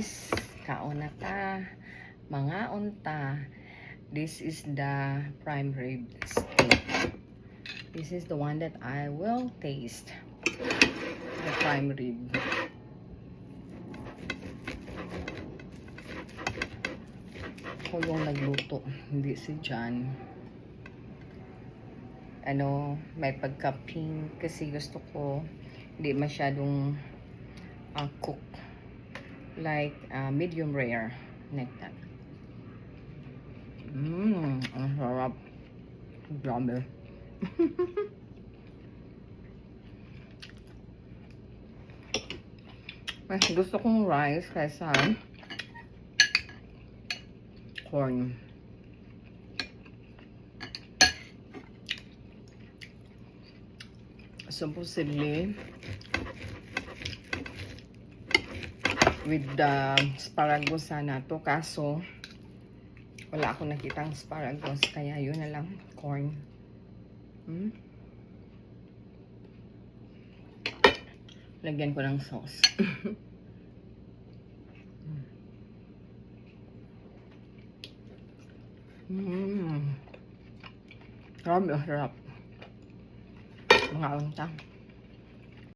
guys, kaon na ta, mga unta. This is the prime rib steak. This is the one that I will taste. The prime rib. Ako yung nagluto, hindi si John. May pagka-pink kasi gusto ko hindi masyadong cook. Like medium rare. Like that. Ang sarap. Grabe. Mas gusto kong rice kaysa corn. So, posible with the asparagus sana to, kaso wala akong nakitang asparagus, kaya yun na lang, corn. Lagyan ko ng sauce. Grabe, sarap. Mga unta.